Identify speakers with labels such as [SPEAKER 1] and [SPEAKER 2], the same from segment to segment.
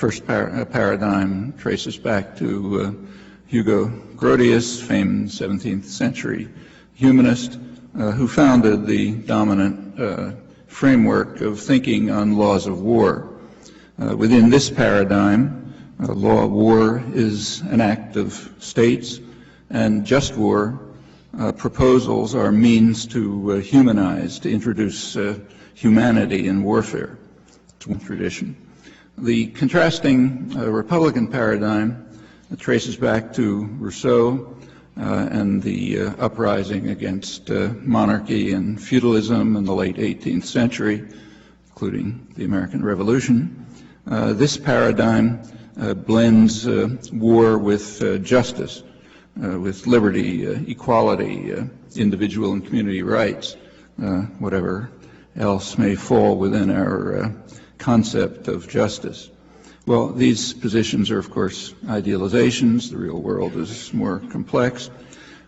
[SPEAKER 1] first paradigm traces back to Hugo Grotius, famed 17th century humanist, who founded the dominant framework of thinking on laws of war. Within this paradigm, law of war is an act of states, and just war proposals are means to humanize, to introduce humanity in warfare. It's one tradition. The contrasting Republican paradigm traces back to Rousseau and the uprising against monarchy and feudalism in the late 18th century, including the American Revolution. This paradigm blends war with justice, with liberty, equality, individual and community rights, whatever else may fall within our concept of justice. Well, these positions are, of course, idealizations. The real world is more complex.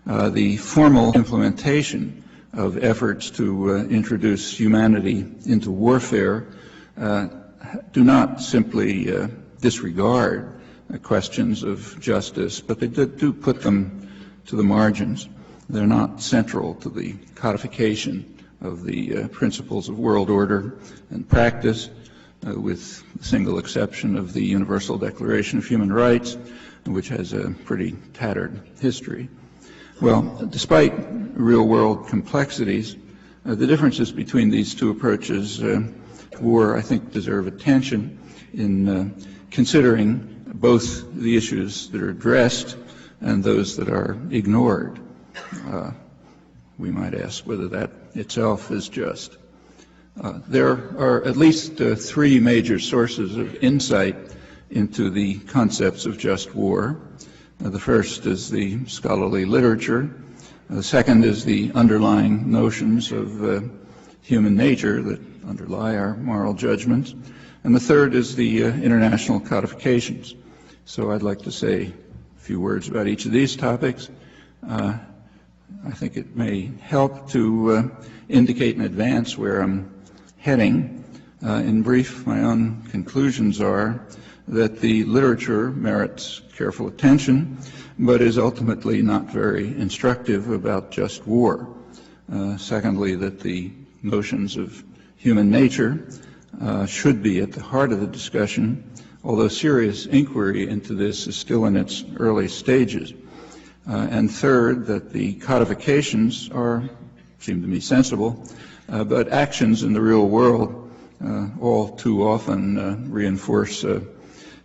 [SPEAKER 1] The formal implementation of efforts to introduce humanity into warfare do not simply disregard questions of justice, but they do put them to the margins. They're not central to the codification of the principles of world order and practice, with the single exception of the Universal Declaration of Human Rights, which has a pretty tattered history. Well, despite real-world complexities, the differences between these two approaches I think, deserve attention in considering both the issues that are addressed and those that are ignored. We might ask whether that itself is just. There are at least three major sources of insight into the concepts of just war. The first is the scholarly literature. The second is the underlying notions of human nature that underlie our moral judgments. And the third is the international codifications. So I'd like to say a few words about each of these topics. I think it may help to indicate in advance where I'm heading. In brief, my own conclusions are that the literature merits careful attention, but is ultimately not very instructive about just war. Secondly, that the notions of human nature should be at the heart of the discussion, although serious inquiry into this is still in its early stages. And third, that the codifications seem to me sensible, but actions in the real world all too often reinforce a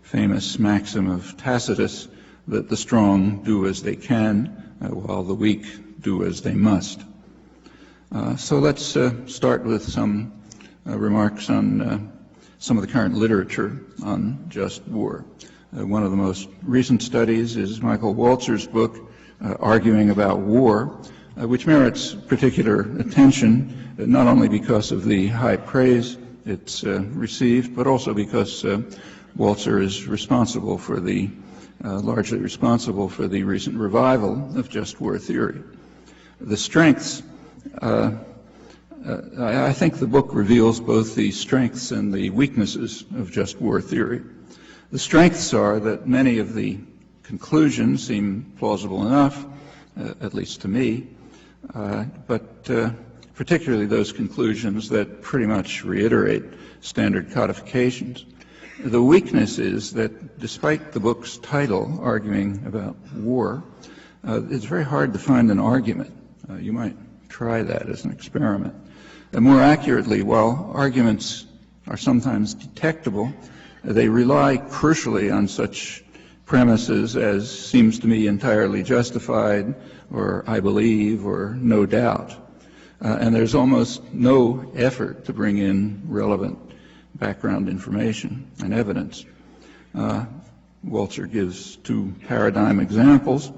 [SPEAKER 1] famous maxim of Tacitus that the strong do as they can, while the weak do as they must. So let's start with some remarks on some of the current literature on just war. One of the most recent studies is Michael Walzer's book, Arguing About War, which merits particular attention, not only because of the high praise it's received, but also because Walzer is responsible for largely responsible for the recent revival of just war theory. The strengths, I think the book reveals both the strengths and the weaknesses of just war theory. The strengths are that many of the conclusions seem plausible enough, at least to me, but particularly those conclusions that pretty much reiterate standard codifications. The weakness is that despite the book's title, Arguing About War, it's very hard to find an argument. You might try that as an experiment. More accurately, while arguments are sometimes detectable, they rely crucially on such premises as seems to me entirely justified, or I believe, or no doubt. And there's almost no effort to bring in relevant background information and evidence. Walzer gives two paradigm examples,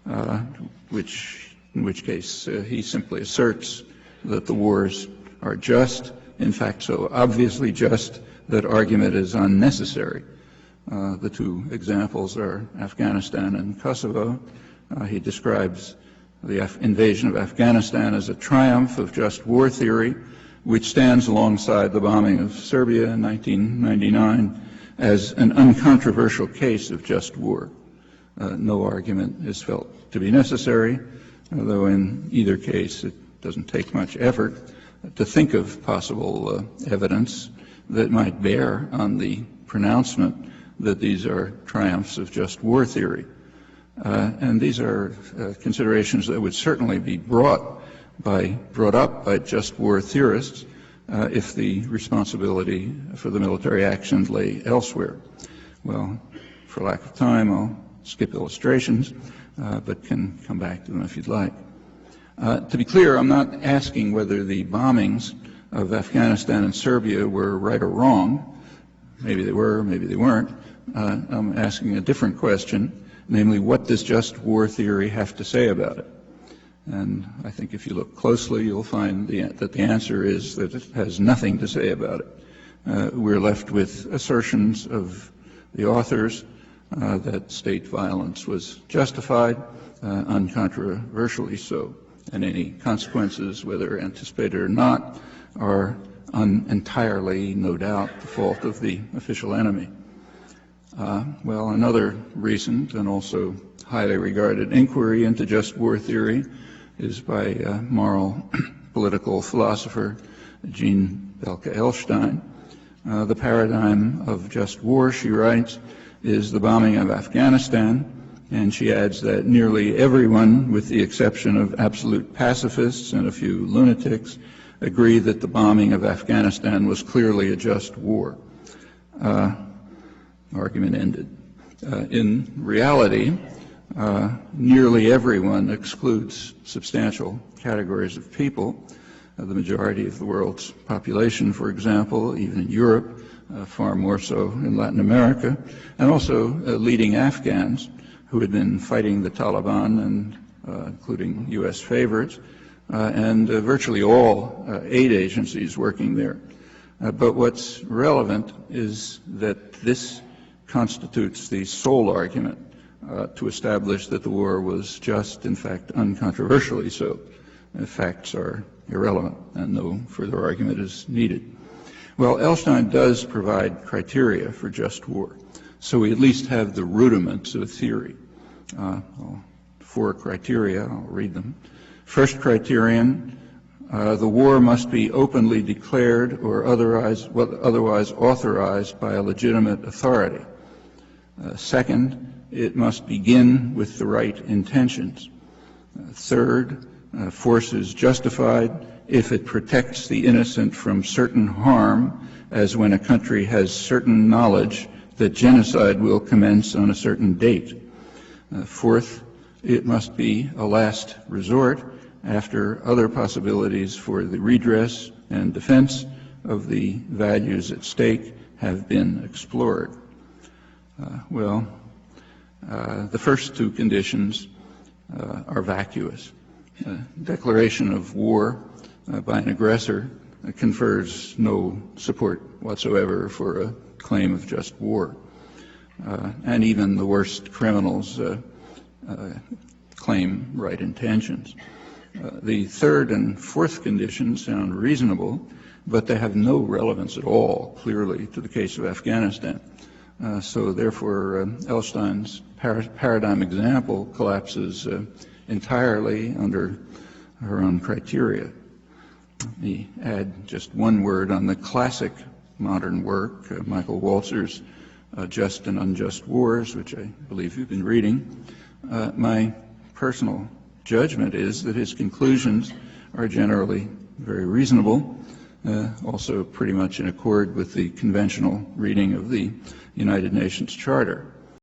[SPEAKER 1] in which case he simply asserts that the wars are just, in fact so obviously just that argument is unnecessary. The two examples are Afghanistan and Kosovo. He describes the invasion of Afghanistan as a triumph of just war theory, which stands alongside the bombing of Serbia in 1999 as an uncontroversial case of just war. No argument is felt to be necessary, although in either case it doesn't take much effort to think of possible evidence that might bear on the pronouncement that these are triumphs of just war theory. And these are considerations that would certainly be brought up by just war theorists if the responsibility for the military action lay elsewhere. Well, for lack of time, I'll skip illustrations, but can come back to them if you'd like. To be clear, I'm not asking whether the bombings of Afghanistan and Serbia were right or wrong. Maybe they were, maybe they weren't. I'm asking a different question, namely, what does just war theory have to say about it? And I think if you look closely, you'll find that the answer is that it has nothing to say about it. We're left with assertions of the authors that state violence was justified, uncontroversially so, and any consequences, whether anticipated or not, are entirely, no doubt, the fault of the official enemy. Well, another recent and also highly regarded inquiry into just war theory is by moral political philosopher Jean Belka-Eilstein. The paradigm of just war, she writes, is the bombing of Afghanistan, and she adds that nearly everyone, with the exception of absolute pacifists and a few lunatics, agree that the bombing of Afghanistan was clearly a just war. Argument ended. In reality, nearly everyone excludes substantial categories of people. The majority of the world's population, for example, even in Europe, far more so in Latin America, and also leading Afghans who had been fighting the Taliban, and including U.S. favorites, and virtually all aid agencies working there. But what's relevant is that this constitutes the sole argument to establish that the war was just, in fact, uncontroversially so. Facts are irrelevant, and no further argument is needed. Well, Eilstein does provide criteria for just war, so we at least have the rudiments of a theory. 4 criteria, I'll read them. First criterion, the war must be openly declared or otherwise authorized by a legitimate authority. Second, it must begin with the right intentions. Third, force is justified if it protects the innocent from certain harm, as when a country has certain knowledge that genocide will commence on a certain date. Fourth, it must be a last resort after other possibilities for the redress and defense of the values at stake have been explored. The first 2 conditions are vacuous. Declaration of war by an aggressor confers no support whatsoever for a claim of just war. And even the worst criminals claim right intentions. The third and fourth conditions sound reasonable, but they have no relevance at all, clearly, to the case of Afghanistan. So therefore, Eilstein's paradigm example collapses entirely under her own criteria. Let me add just one word on the classic modern work, Michael Walzer's Just and Unjust Wars, which I believe you've been reading. My personal judgment is that his conclusions are generally very reasonable, also pretty much in accord with the conventional reading of the United Nations Charter.